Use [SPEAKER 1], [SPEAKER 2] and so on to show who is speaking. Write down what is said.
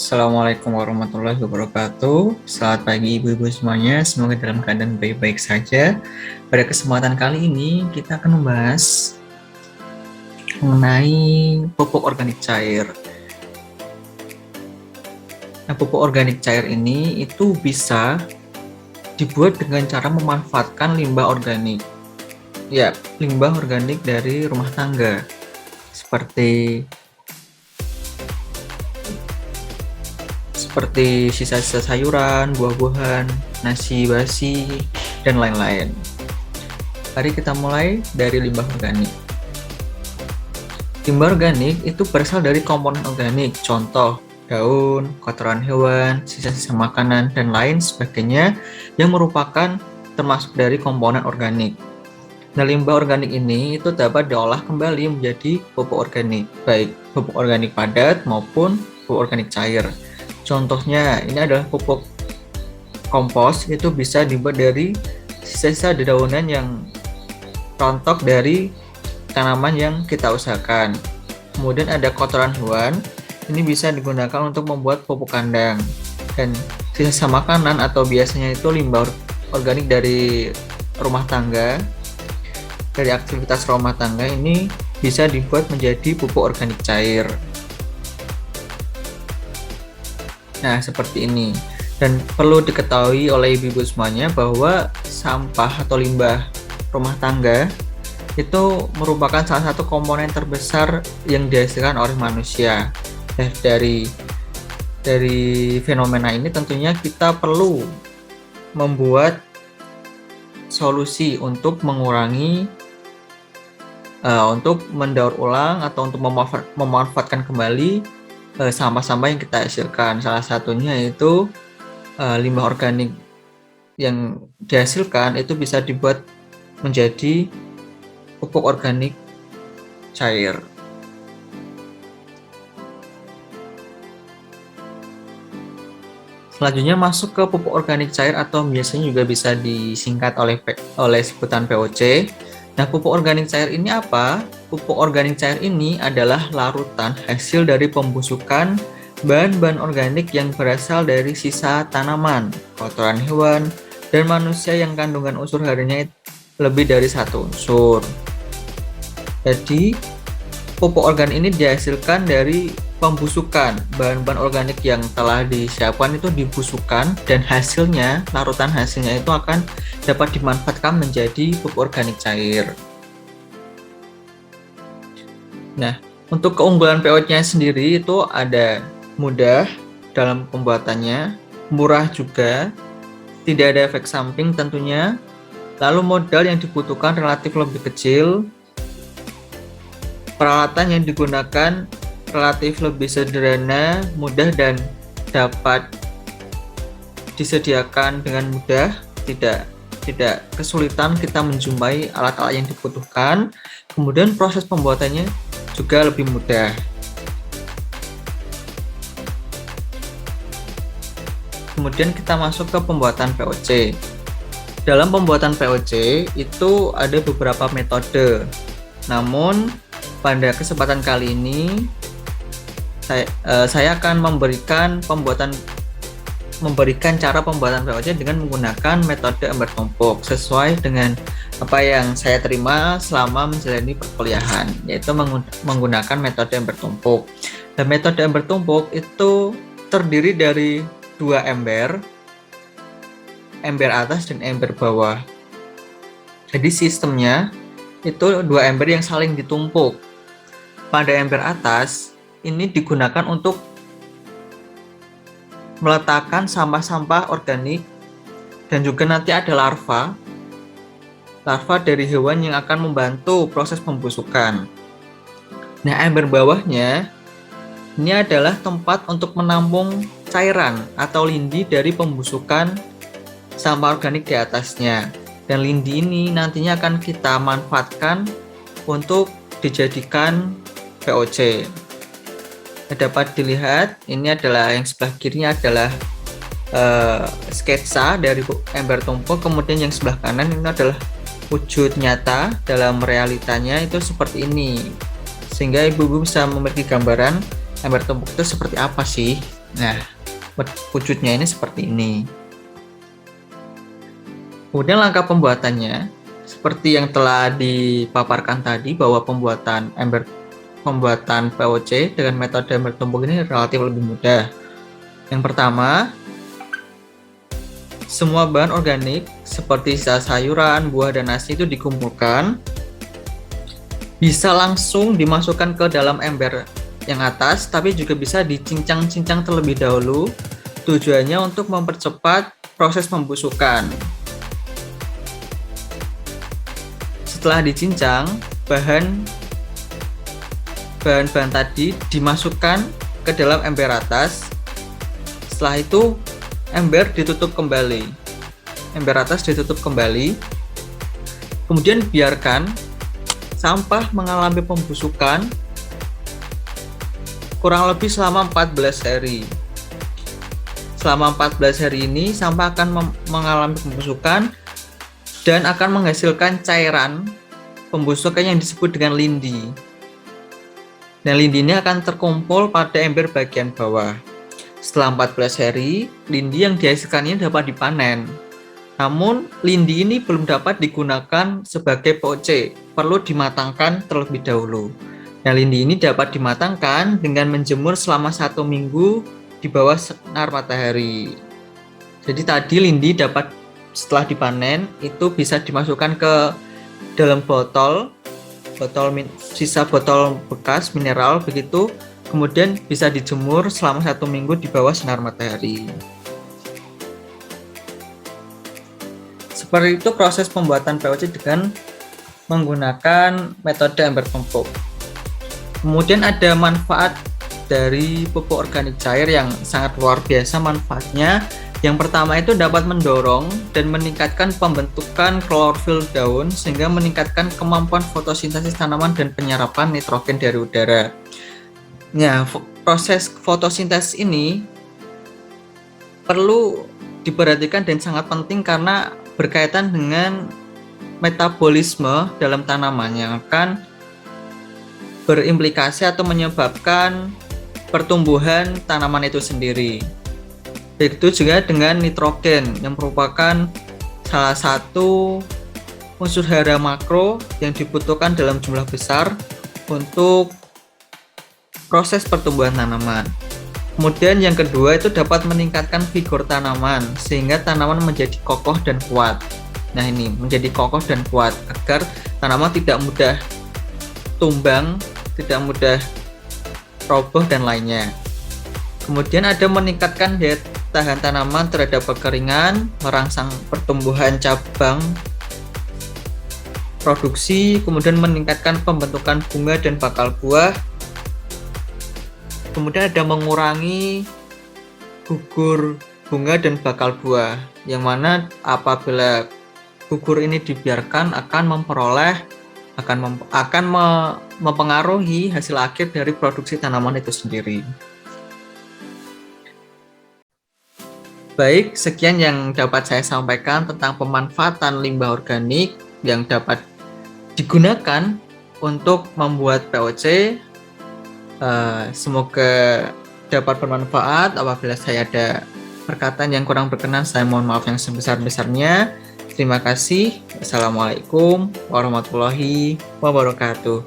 [SPEAKER 1] Assalamualaikum warahmatullahi wabarakatuh. Selamat pagi ibu-ibu semuanya, semoga dalam keadaan baik-baik saja. Pada kesempatan kali ini kita akan membahas mengenai pupuk organik cair. Nah, pupuk organik cair ini itu bisa dibuat dengan cara memanfaatkan limbah organik. Ya, limbah organik dari rumah tangga. Seperti sisa-sisa sayuran, buah-buahan, nasi basi, dan lain-lain. Mari kita mulai dari limbah organik. Limbah organik itu berasal dari komponen organik, contoh daun, kotoran hewan, sisa-sisa makanan, dan lain sebagainya yang merupakan termasuk dari komponen organik. Nah, limbah organik ini itu dapat diolah kembali menjadi pupuk organik, baik pupuk organik padat maupun pupuk organik cair. Contohnya, ini adalah pupuk kompos, itu bisa dibuat dari sisa-sisa dedaunan yang rontok dari tanaman yang kita usahakan. Kemudian ada kotoran hewan, ini bisa digunakan untuk membuat pupuk kandang. Dan sisa makanan atau biasanya itu limbah organik dari rumah tangga, dari aktivitas rumah tangga ini bisa dibuat menjadi pupuk organik cair. Nah, seperti ini. Dan perlu diketahui oleh ibu-ibu semuanya bahwa sampah atau limbah rumah tangga itu merupakan salah satu komponen terbesar yang dihasilkan oleh manusia. Dari fenomena ini tentunya kita perlu membuat solusi untuk mengurangi, untuk mendaur ulang atau untuk memanfaatkan kembali sampah-sampah yang kita hasilkan. Salah satunya itu limbah organik yang dihasilkan itu bisa dibuat menjadi pupuk organik cair. Selanjutnya masuk ke pupuk organik cair atau biasanya juga bisa disingkat oleh sebutan POC. Nah, pupuk organik cair ini apa? Pupuk organik cair ini adalah larutan hasil dari pembusukan bahan-bahan organik yang berasal dari sisa tanaman, kotoran hewan, dan manusia yang kandungan unsur harinya lebih dari satu unsur. Jadi, pupuk organik ini dihasilkan dari pembusukan bahan-bahan organik yang telah disiapkan itu dibusukkan, dan hasilnya, larutan hasilnya itu akan dapat dimanfaatkan menjadi pupuk organik cair. Nah, untuk keunggulan POC-nya sendiri itu ada mudah dalam pembuatannya, murah juga, tidak ada efek samping tentunya, lalu modal yang dibutuhkan relatif lebih kecil, peralatan yang digunakan relatif lebih sederhana, mudah dan dapat disediakan dengan mudah, tidak kesulitan kita menjumpai alat-alat yang dibutuhkan. Kemudian proses pembuatannya juga lebih mudah. Kemudian kita masuk ke pembuatan POC. Dalam pembuatan POC itu ada beberapa metode. Namun pada kesempatan kali ini saya akan memberikan cara pembuatan POC dengan menggunakan metode ember tumpuk sesuai dengan apa yang saya terima selama menjalani perkuliahan, yaitu menggunakan metode ember tumpuk. Dan metode ember tumpuk itu terdiri dari dua ember atas dan ember bawah. Jadi sistemnya itu dua ember yang saling ditumpuk. Pada ember atas ini digunakan untuk meletakkan sampah-sampah organik, dan juga nanti ada larva dari hewan yang akan membantu proses pembusukan. Nah, ember bawahnya ini adalah tempat untuk menampung cairan atau lindi dari pembusukan sampah organik di atasnya. Dan lindi ini nantinya akan kita manfaatkan untuk dijadikan POC. Dapat dilihat, ini adalah yang sebelah kirinya adalah sketsa dari ember tumpuk, kemudian yang sebelah kanan ini adalah wujud nyata dalam realitanya itu seperti ini, sehingga ibu-ibu bisa memiliki gambaran ember tumpuk itu seperti apa sih. Nah, wujudnya ini seperti ini. Kemudian langkah pembuatannya, seperti yang telah dipaparkan tadi bahwa pembuatan POC dengan metode ember tumpuk ini relatif lebih mudah. Yang pertama, semua bahan organik seperti sisa sayuran, buah, dan nasi itu dikumpulkan, bisa langsung dimasukkan ke dalam ember yang atas, tapi juga bisa dicincang-cincang terlebih dahulu. Tujuannya untuk mempercepat proses pembusukan. Setelah dicincang, bahan-bahan tadi dimasukkan ke dalam ember atas. Setelah itu ember ditutup kembali. Ember atas ditutup kembali. Kemudian biarkan sampah mengalami pembusukan kurang lebih selama 14 hari. Selama 14 hari ini sampah akan mengalami pembusukan dan akan menghasilkan cairan pembusukan yang disebut dengan lindi. Nah, lindi ini akan terkumpul pada ember bagian bawah. Setelah 14 hari, lindi yang dihasilkan ini dapat dipanen. Namun, lindi ini belum dapat digunakan sebagai POC, perlu dimatangkan terlebih dahulu. Nah, lindi ini dapat dimatangkan dengan menjemur selama 1 minggu di bawah sinar matahari. Jadi tadi lindi dapat setelah dipanen itu bisa dimasukkan ke dalam sisa botol bekas mineral begitu, kemudian bisa dijemur selama 1 minggu di bawah sinar matahari. Seperti itu proses pembuatan POC dengan menggunakan metode ember tumpuk. Kemudian ada manfaat dari pupuk organik cair yang sangat luar biasa manfaatnya. Yang pertama itu dapat mendorong dan meningkatkan pembentukan klorofil daun sehingga meningkatkan kemampuan fotosintesis tanaman dan penyerapan nitrogen dari udara. Nah, proses fotosintesis ini perlu diperhatikan dan sangat penting karena berkaitan dengan metabolisme dalam tanaman yang akan berimplikasi atau menyebabkan pertumbuhan tanaman itu sendiri. Begitu juga dengan nitrogen yang merupakan salah satu unsur hara makro yang dibutuhkan dalam jumlah besar untuk proses pertumbuhan tanaman. Kemudian yang kedua itu dapat meningkatkan vigor tanaman sehingga tanaman menjadi kokoh dan kuat. Nah, ini menjadi kokoh dan kuat agar tanaman tidak mudah tumbang, tidak mudah roboh dan lainnya. Kemudian ada meningkatkan daya tahan tanaman terhadap kekeringan, merangsang pertumbuhan cabang produksi, kemudian meningkatkan pembentukan bunga dan bakal buah. Kemudian ada mengurangi gugur bunga dan bakal buah, yang mana apabila gugur ini dibiarkan akan mempengaruhi hasil akhir dari produksi tanaman itu sendiri. Baik, sekian yang dapat saya sampaikan tentang pemanfaatan limbah organik yang dapat digunakan untuk membuat POC. Semoga dapat bermanfaat. Apabila saya ada perkataan yang kurang berkenan, saya mohon maaf yang sebesar-besarnya. Terima kasih. Assalamualaikum warahmatullahi wabarakatuh.